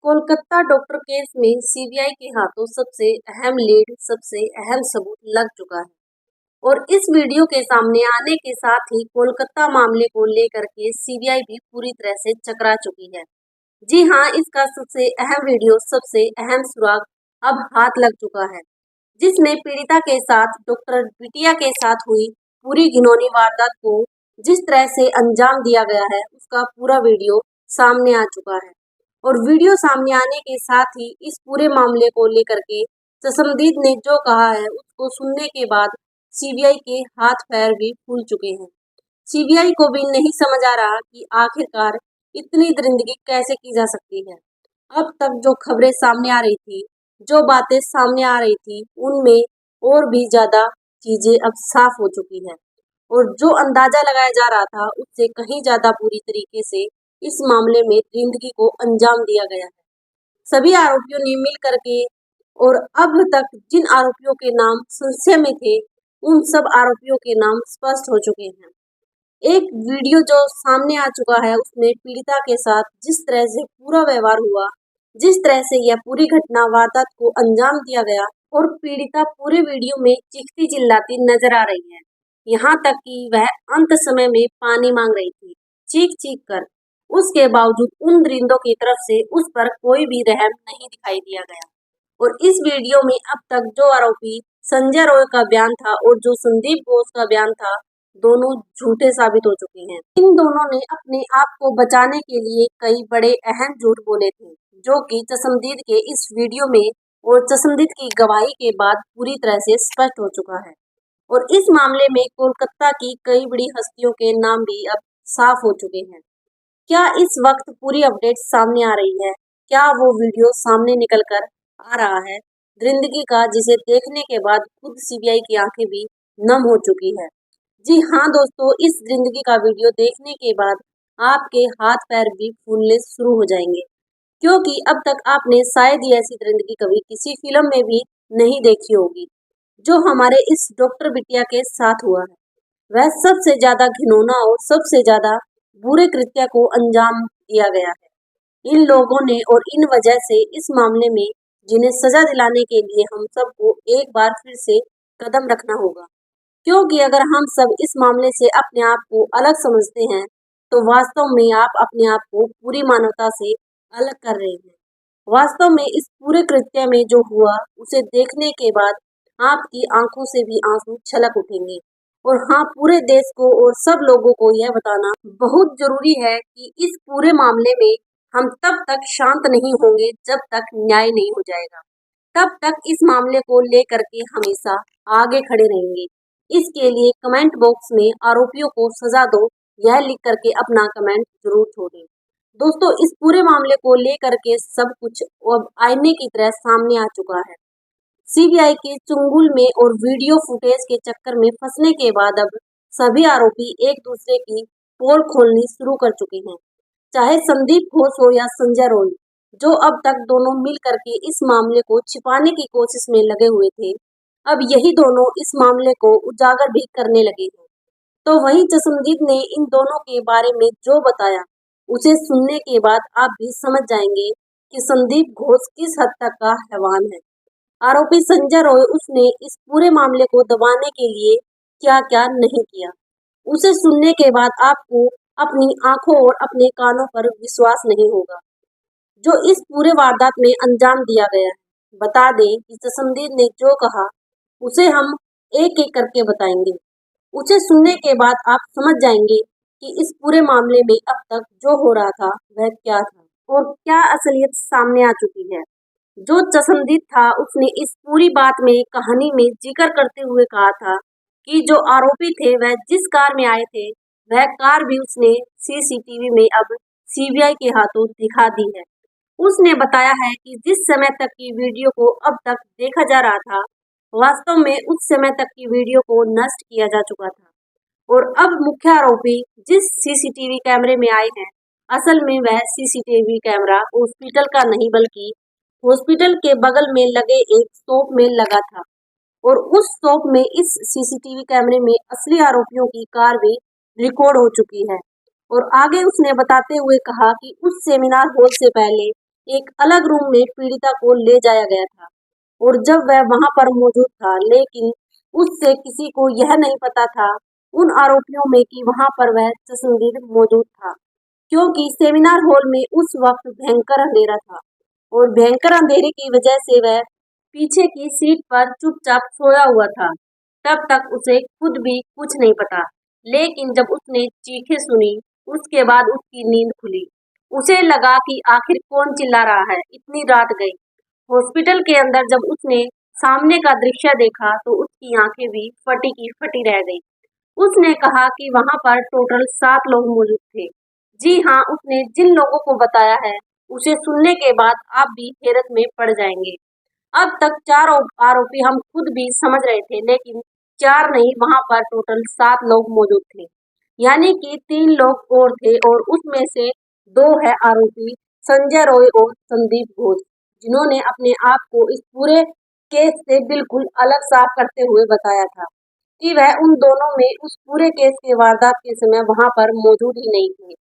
Kolkata doctor case में CBI के हाथों सबसे अहम लीड, सबसे अहम सबूत लग चुका है और इस वीडियो के सामने आने के साथ ही कोलकाता मामले को लेकर के सीबीआई भी पूरी तरह से चकरा चुकी है। जी हाँ, इसका सबसे अहम वीडियो, सबसे अहम सुराग अब हाथ लग चुका है, जिसमें पीड़िता के साथ डॉक्टर बिटिया के साथ हुई पूरी घिनौनी वारदात को जिस तरह से अंजाम दिया गया है, उसका पूरा वीडियो सामने आ चुका है। और वीडियो सामने आने के साथ ही इस पूरे मामले को लेकर के चशमदीद ने जो कहा है, उसको सुनने के बाद सीबीआई के हाथ पैर भी फूल चुके हैं। सीबीआई को भी नहीं समझ आ रहा कि आखिरकार इतनी दरिंदगी कैसे की जा सकती है। अब तक जो खबरें सामने आ रही थी, जो बातें सामने आ रही थी, उनमें और भी ज्यादा चीजें अब साफ हो चुकी है और जो अंदाजा लगाया जा रहा था, उससे कहीं ज्यादा बुरी तरीके से इस मामले में दरिंदगी को अंजाम दिया गया है। सभी आरोपियों ने मिल करके और अब तक जिन आरोपियों के नाम संशय में थे, उन सब आरोपियों के नाम स्पष्ट हो चुके हैं। एक वीडियो जो सामने आ चुका है, उसमें पीड़िता के साथ जिस तरह से पूरा व्यवहार हुआ, जिस तरह से यह पूरी घटना वारदात को अंजाम दिया गया और पीड़िता पूरे वीडियो में चीखती चिल्लाती नजर आ रही है। यहाँ तक कि वह अंत समय में पानी मांग रही थी, चीख चीख कर। उसके बावजूद उन दरिंदों की तरफ से उस पर कोई भी रहम नहीं दिखाई दिया गया। और इस वीडियो में अब तक जो आरोपी संजय रॉय का बयान था और जो संदीप घोष का बयान था, दोनों झूठे साबित हो चुके हैं। इन दोनों ने अपने आप को बचाने के लिए कई बड़े अहम झूठ बोले थे, जो कि चशमदीद के इस वीडियो में और चशमदीद की गवाही के बाद पूरी तरह से स्पष्ट हो चुका है। और इस मामले में कोलकाता की कई बड़ी हस्तियों के नाम भी अब साफ हो चुके हैं। क्या इस वक्त पूरी अपडेट सामने आ रही है? क्या वो वीडियो सामने निकल कर आ रहा है दरिंदगी का, जिसे देखने के बाद खुद सीबीआई की आंखें भी नम हो चुकी है? जी हाँ दोस्तों, इस दरिंदगी का वीडियो देखने के बाद आपके हाथ पैर भी फूलने शुरू हो जाएंगे, क्योंकि अब तक आपने शायद ही ऐसी दरिंदगी कभी किसी फिल्म में भी नहीं देखी होगी। जो हमारे इस डॉक्टर बिटिया के साथ हुआ है, वह सबसे ज्यादा घिनौना और सबसे ज्यादा बुरे कृत्य को अंजाम दिया गया है इन लोगों ने। और इन वजह से इस मामले में जिन्हें सजा दिलाने के लिए हम सबको एक बार फिर से कदम रखना होगा, क्योंकि अगर हम सब इस मामले से अपने आप को अलग समझते हैं, तो वास्तव में आप अपने आप को पूरी मानवता से अलग कर रहे हैं। वास्तव में इस पूरे कृत्य में जो हुआ, उसे देखने के बाद आपकी आंखों से भी आंसू छलक उठेंगे। और हाँ, पूरे देश को और सब लोगों को यह बताना बहुत जरूरी है कि इस पूरे मामले में हम तब तक शांत नहीं होंगे जब तक न्याय नहीं हो जाएगा। तब तक इस मामले को लेकर के हमेशा आगे खड़े रहेंगे। इसके लिए कमेंट बॉक्स में आरोपियों को सजा दो, यह लिख करके अपना कमेंट जरूर छोड़ें। दोस्तों, इस पूरे मामले को लेकर के सब कुछ अब आईने की तरह सामने आ चुका है। सीबीआई के चुंगल में और वीडियो फुटेज के चक्कर में फंसने के बाद अब सभी आरोपी एक दूसरे की पोल खोलनी शुरू कर चुके हैं, चाहे संदीप घोष हो या संजय रॉय, जो अब तक दोनों मिल करके इस मामले को छिपाने की कोशिश में लगे हुए थे। अब यही दोनों इस मामले को उजागर भी करने लगे हैं। तो वहीं चशमदीद ने इन दोनों के बारे में जो बताया, उसे सुनने के बाद आप भी समझ जाएंगे कि संदीप घोष किस हद तक का हैवान है। आरोपी संजय रॉय, उसने इस पूरे मामले को दबाने के लिए क्या क्या नहीं किया, उसे सुनने के बाद आपको अपनी आंखों और अपने कानों पर विश्वास नहीं होगा। जो इस पूरे वारदात में अंजाम दिया गया है, बता दें कि चशमदीद ने जो कहा, उसे हम एक एक करके बताएंगे। उसे सुनने के बाद आप समझ जाएंगे कि इस पूरे मामले में अब तक जो हो रहा था, वह क्या था और क्या असलियत सामने आ चुकी है। जो चशमदीद था, उसने इस पूरी बात में, कहानी में जिक्र करते हुए कहा था कि जो आरोपी थे, वह जिस कार में आए थे, वह कार भी उसने सीसीटीवी में अब सीबीआई के हाथों दिखा दी है। उसने बताया है कि जिस समय तक की वीडियो को अब तक देखा जा रहा था, वास्तव में उस समय तक की वीडियो को नष्ट किया जा चुका था। और अब मुख्य आरोपी जिस सीसीटीवी कैमरे में आए हैं, असल में वह सीसीटीवी कैमरा हॉस्पिटल का नहीं, बल्कि हॉस्पिटल के बगल में लगे एक शॉप में लगा था। और उस शॉप में इस सीसीटीवी कैमरे में असली आरोपियों की कार भी रिकॉर्ड हो चुकी है। और आगे उसने बताते हुए कहा कि उस सेमिनार हॉल से पहले एक अलग रूम में पीड़िता को ले जाया गया था और जब वह वहां पर मौजूद था, लेकिन उससे किसी को यह नहीं पता था उन आरोपियों में कि वहां पर वह चश्मदीद मौजूद था, क्योंकि सेमिनार हॉल में उस वक्त भयंकर अंधेरा था और भयंकर अंधेरे की वजह से वह पीछे की सीट पर चुपचाप सोया हुआ था। तब तक उसे खुद भी कुछ नहीं पता, लेकिन जब उसने चीखें सुनी, उसके बाद उसकी नींद खुली। उसे लगा कि आखिर कौन चिल्ला रहा है, इतनी रात गई। हॉस्पिटल के अंदर जब उसने सामने का दृश्य देखा तो उसकी आंखें भी फटी की फटी रह गई। उसने कहा कि वहां पर टोटल 7 लोग मौजूद थे। जी हाँ, उसने जिन लोगों को बताया है, उसे सुनने के बाद आप भी हैरत में पड़ जाएंगे। अब तक 4 आरोपी हम खुद भी समझ रहे थे, लेकिन 4 नहीं, वहां पर टोटल 7 लोग मौजूद थे। यानी कि 3 लोग और थे और उसमें से 2 है आरोपी संजय रॉय और संदीप घोष, जिन्होंने अपने आप को इस पूरे केस से बिल्कुल अलग साफ करते हुए बताया था कि वह उन दोनों में उस पूरे केस के वारदात के समय वहां पर मौजूद ही नहीं थे।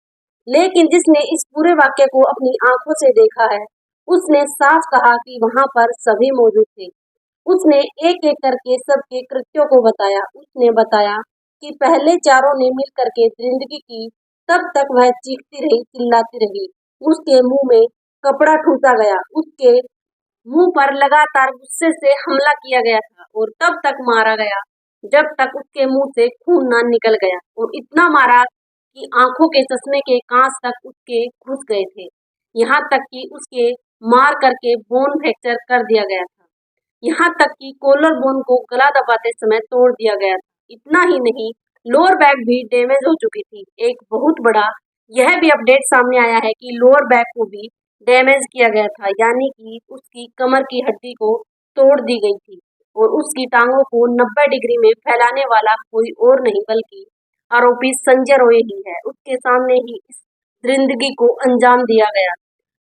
लेकिन जिसने इस पूरे वाक्य को अपनी आंखों से देखा है, उसने साफ कहा कि वहां पर सभी मौजूद थे। उसने एक-एक करके सबके कृत्यों को बताया। उसने बताया कि पहले चारों ने मिल करके दरिंदगी की, तब तक वह चीखती रही, चिल्लाती रही। उसके मुंह में कपड़ा ठूंसा गया, उसके मुंह पर लगातार गुस्से से हमला किया गया था और तब तक मारा गया जब तक उसके मुंह से खून ना निकल गया, और इतना मारा कि आंखों के चश्मे के कांच तक उसके घुस गए थे। यहाँ तक कि उसके मार करके बोन फ्रैक्चर कर दिया गया था। यहाँ तक कि कॉलर बोन को गला दबाते समय तोड़ दिया गया था। इतना ही नहीं, लोअर बैक भी डैमेज हो चुकी थी। एक बहुत बड़ा यह भी अपडेट सामने आया है कि लोअर बैक को भी डैमेज किया गया था, यानी कि उसकी कमर की हड्डी को तोड़ दी गई थी और उसकी टांगों को 90 डिग्री में फैलाने वाला कोई और नहीं बल्कि आरोपी संजय रॉय ही है। उसके सामने ही इस दरिंदगी को अंजाम दिया गया।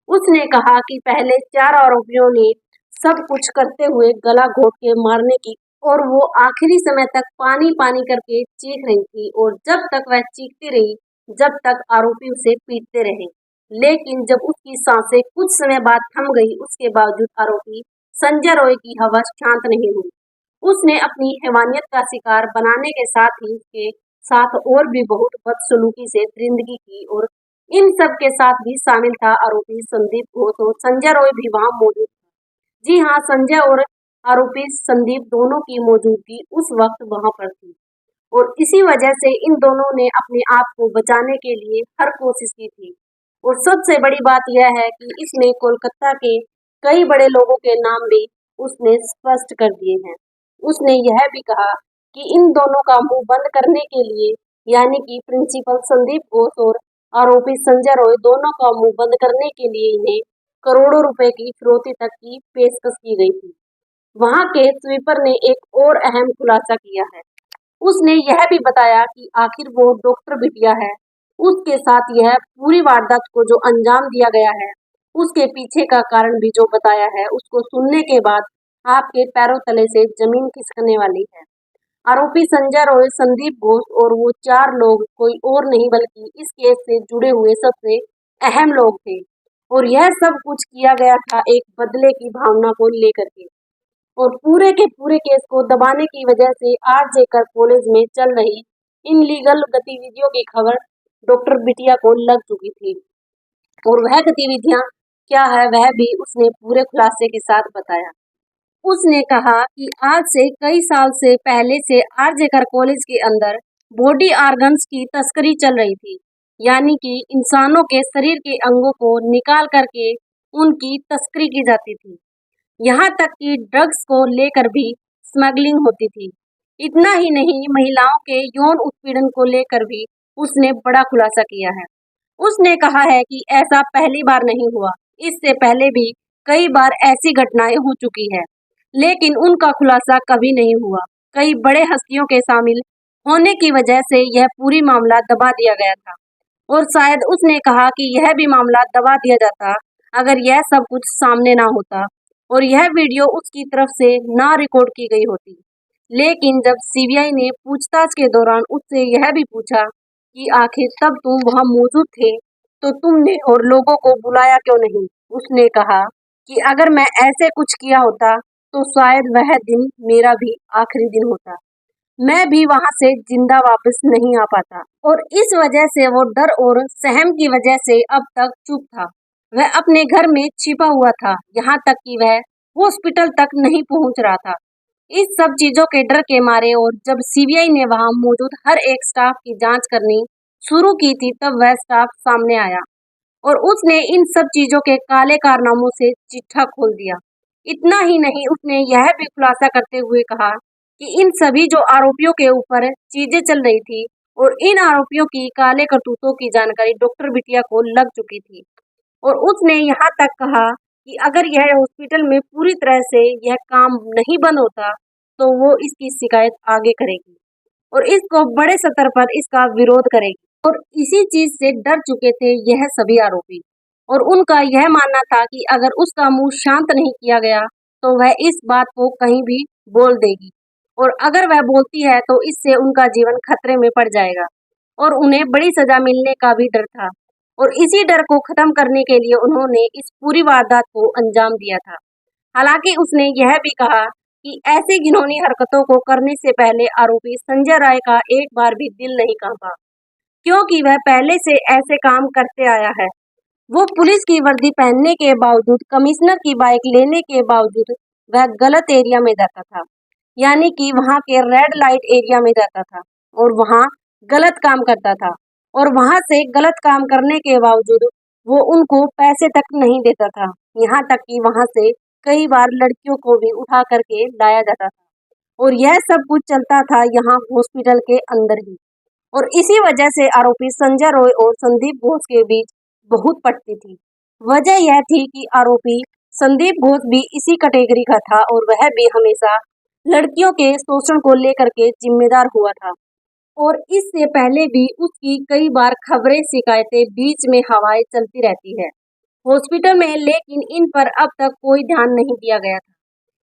उसने कहा कि पहले 4 आरोपियों ने सब कुछ करते हुए गला घोट के मारने की, और वो आखिरी समय तक पानी पानी करके चीख रही थी और जब तक वह चीखती रही, जब तक आरोपी उसे पीटते रहे। लेकिन जब उसकी सांसें कुछ समय बाद थम गई, उसके बावजूद आरोपी संजय रॉय की हवस शांत नहीं हुई। उसने अपनी हैवानियत का शिकार बनाने के साथ ही उसके साथ और भी बहुत बदसलूकी से दरिंदगी की, और इन सब के साथ भी शामिल था आरोपी संदीप घोष, और संजय रॉय भी वहां मौजूद था। जी हाँ, संजय और आरोपी संदीप दोनों की मौजूदगी उस वक्त वहां पर थी और इसी वजह से इन दोनों ने अपने आप को बचाने के लिए हर कोशिश की थी। और सबसे बड़ी बात यह है कि इसमें कोलकाता के कई बड़े लोगों के नाम भी उसने स्पष्ट कर दिए हैं। उसने यह भी कहा कि इन दोनों का मुंह बंद करने के लिए, यानी कि प्रिंसिपल संदीप घोष और आरोपी संजय रॉय दोनों का मुंह बंद करने के लिए इन्हें करोड़ों रुपए की फिरौती तक की पेशकश की गई थी। वहां के स्वीपर ने एक और अहम खुलासा किया है। उसने यह भी बताया कि आखिर वो डॉक्टर बिटिया है, उसके साथ यह पूरी वारदात को जो अंजाम दिया गया है, उसके पीछे का कारण भी जो बताया है, उसको सुनने के बाद आपके पैरों तले से जमीन खिसकने वाली है। आरोपी संजय रॉय, संदीप घोष और वो 4 लोग कोई और नहीं बल्कि इस केस से जुड़े हुए सबसे अहम लोग थे, और यह सब कुछ किया गया था एक बदले की भावना को लेकर के। और पूरे के पूरे केस को दबाने की वजह से आरजे कर कॉलेज में चल रही इन लीगल गतिविधियों की खबर डॉक्टर बिटिया को लग चुकी थी, और वह गतिविधियां क्या है वह भी उसने पूरे खुलासे के साथ बताया। उसने कहा कि आज से कई साल से पहले से आरजे कर कॉलेज के अंदर बॉडी ऑर्गन्स की तस्करी चल रही थी, यानी कि इंसानों के शरीर के अंगों को निकाल करके उनकी तस्करी की जाती थी। यहाँ तक कि ड्रग्स को लेकर भी स्मगलिंग होती थी। इतना ही नहीं, महिलाओं के यौन उत्पीड़न को लेकर भी उसने बड़ा खुलासा किया है। उसने कहा है कि ऐसा पहली बार नहीं हुआ, इससे पहले भी कई बार ऐसी घटनाएं हो चुकी है, लेकिन उनका खुलासा कभी नहीं हुआ। कई बड़े हस्तियों के शामिल होने की वजह से यह पूरी मामला दबा दिया गया था, और शायद उसने कहा कि यह भी मामला दबा दिया जाता अगर यह सब कुछ सामने ना होता और यह वीडियो उसकी तरफ से ना रिकॉर्ड की गई होती। लेकिन जब सीबीआई ने पूछताछ के दौरान उससे यह भी पूछा कि आखिर तब तुम वहां मौजूद थे तो तुमने और लोगों को बुलाया क्यों नहीं, उसने कहा कि अगर मैं ऐसे कुछ किया होता तो शायद वह दिन मेरा भी आखिरी दिन होता। मैं भी वहां से जिंदा वापस नहीं आ पाता। और इस वजह से वो डर और सहम की वजह से अब तक चुप था। वह अपने घर में छिपा हुआ था, यहाँ तक कि वह हॉस्पिटल तक नहीं पहुंच रहा था इस सब चीजों के डर के मारे। और जब सीबीआई ने वहां मौजूद हर एक स्टाफ की जांच करनी शुरू की थी, तब वह स्टाफ सामने आया और उसने इन सब चीजों के काले कारनामों से चिट्ठा खोल दिया। इतना ही नहीं, उसने यह भी खुलासा करते हुए कहा कि इन सभी जो आरोपियों के ऊपर चीजें चल रही थी और इन आरोपियों की काले करतूतों की जानकारी डॉक्टर बिटिया को लग चुकी थी। और उसने यहाँ तक कहा कि अगर यह हॉस्पिटल में पूरी तरह से यह काम नहीं बंद होता तो वो इसकी शिकायत आगे करेगी और इसको बड़े स्तर पर इसका विरोध करेगी। और इसी चीज से डर चुके थे यह सभी आरोपी। और उनका यह मानना था कि अगर उसका मुंह शांत नहीं किया गया तो वह इस बात को कहीं भी बोल देगी, और अगर वह बोलती है तो इससे उनका जीवन खतरे में पड़ जाएगा और उन्हें बड़ी सजा मिलने का भी डर था। और इसी डर को खत्म करने के लिए उन्होंने इस पूरी वारदात को अंजाम दिया था। हालांकि उसने यह भी कहा कि ऐसी घिनौनी हरकतों को करने से पहले आरोपी संजय राय का एक बार भी दिल नहीं कांपा, क्योंकि वह पहले से ऐसे काम करते आया है। वो पुलिस की वर्दी पहनने के बावजूद, कमिश्नर की बाइक लेने के बावजूद वह गलत एरिया में रहता था, यानी कि वहां के रेड लाइट एरिया में रहता था और वहां गलत काम करता था। और वहां से गलत काम करने के बावजूद वो उनको पैसे तक नहीं देता था, यहाँ तक कि वहां से कई बार लड़कियों को भी उठा करके लाया जाता था। और यह सब कुछ चलता था यहाँ हॉस्पिटल के अंदर ही। और इसी वजह से आरोपी संजय रॉय और संदीप घोष के बीच बहुत पटती थी। वजह यह थी कि आरोपी संदीप घोष भी इसी कैटेगरी का था और वह भी हमेशा लड़कियों के शोषण को लेकर के जिम्मेदार हुआ था। और इससे पहले भी उसकी कई बार खबरें, शिकायतें बीच में हवाएं चलती रहती है हॉस्पिटल में, लेकिन इन पर अब तक कोई ध्यान नहीं दिया गया था।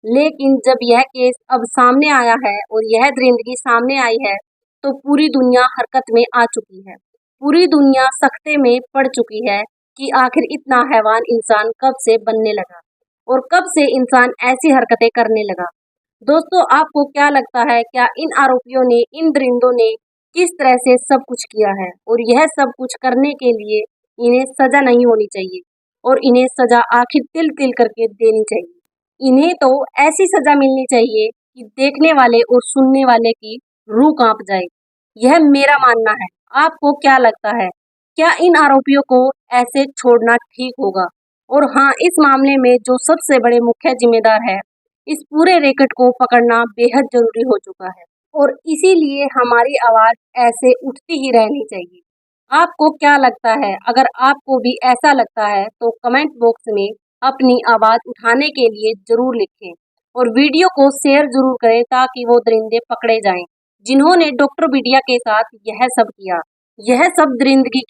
लेकिन जब यह केस अब सामने आया है और यह दरिंदगी सामने आई है तो पूरी दुनिया हरकत में आ चुकी है। पूरी दुनिया सख्ते में पड़ चुकी है कि आखिर इतना हैवान इंसान कब से बनने लगा और कब से इंसान ऐसी हरकतें करने लगा। दोस्तों, आपको क्या लगता है, क्या इन आरोपियों ने, इन दरिंदों ने किस तरह से सब कुछ किया है और यह सब कुछ करने के लिए इन्हें सजा नहीं होनी चाहिए और इन्हें सजा आखिर तिल तिल करके देनी चाहिए। इन्हें तो ऐसी सजा मिलनी चाहिए कि देखने वाले और सुनने वाले की रूह कांप जाए। यह मेरा मानना है। आपको क्या लगता है, क्या इन आरोपियों को ऐसे छोड़ना ठीक होगा? और हाँ, इस मामले में जो सबसे बड़े मुख्य जिम्मेदार है, इस पूरे रैकेट को पकड़ना बेहद जरूरी हो चुका है और इसीलिए हमारी आवाज ऐसे उठती ही रहनी चाहिए। आपको क्या लगता है? अगर आपको भी ऐसा लगता है तो कमेंट बॉक्स में अपनी आवाज उठाने के लिए जरूर लिखें और वीडियो को शेयर जरूर करें ताकि वो दरिंदे पकड़े जाएं जिन्होंने डॉक्टर बिटिया के साथ यह सब किया, यह सब दरिंदगी की।